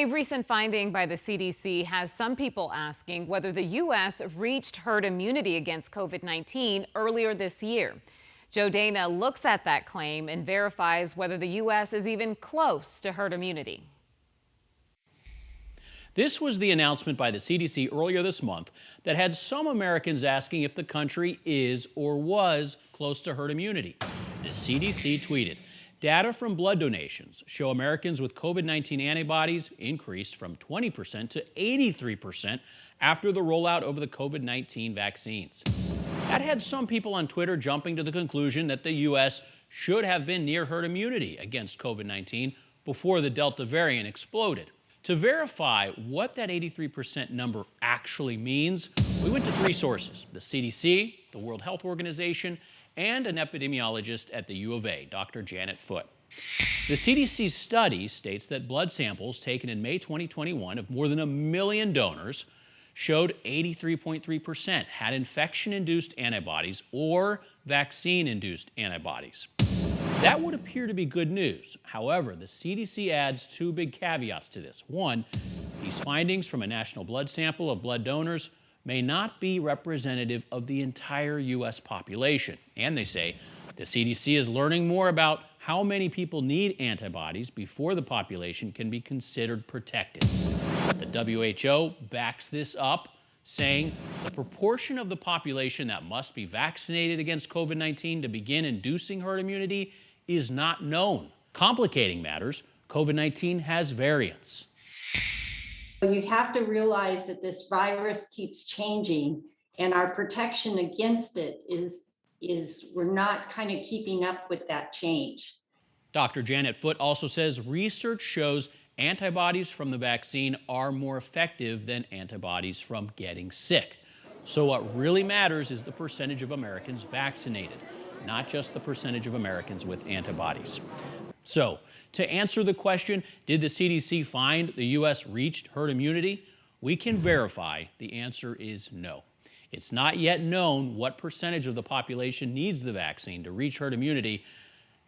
A recent finding by the CDC has some people asking whether the U.S. reached herd immunity against COVID-19 earlier this year. Joe Dana looks at that claim and verifies whether the U.S. is even close to herd immunity. This was the announcement by the CDC earlier this month that had some Americans asking if the country is or was close to herd immunity. The CDC tweeted, "Data from blood donations show Americans with COVID-19 antibodies increased from 20% to 83% after the rollout of the COVID-19 vaccines." That had some people on Twitter jumping to the conclusion that the U.S. should have been near herd immunity against COVID-19 before the Delta variant exploded. To verify what that 83% number actually means, we went to three sources: the CDC, the World Health Organization, and an epidemiologist at the U of A, Dr. Janet Foote. The CDC study states that blood samples taken in May 2021 of more than 1 million donors showed 83.3% had infection-induced antibodies or vaccine-induced antibodies. That would appear to be good news. However, the CDC adds two big caveats to this. One, these findings from a national blood sample of blood donors may not be representative of the entire U.S. population. And they say the CDC is learning more about how many people need antibodies before the population can be considered protected. The WHO backs this up, saying the proportion of the population that must be vaccinated against COVID-19 to begin inducing herd immunity is not known. Complicating matters, COVID-19 has variants. You have to realize that this virus keeps changing, and our protection against it is we're not kind of keeping up with that change. Dr. Janet Foote also says research shows antibodies from the vaccine are more effective than antibodies from getting sick. So what really matters is the percentage of Americans vaccinated, not just the percentage of Americans with antibodies. So, to answer the question, did the CDC find the U.S. reached herd immunity? We can verify the answer is no. It's not yet known what percentage of the population needs the vaccine to reach herd immunity,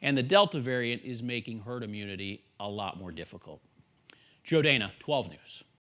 and the Delta variant is making herd immunity a lot more difficult. Joe Dana, 12 News.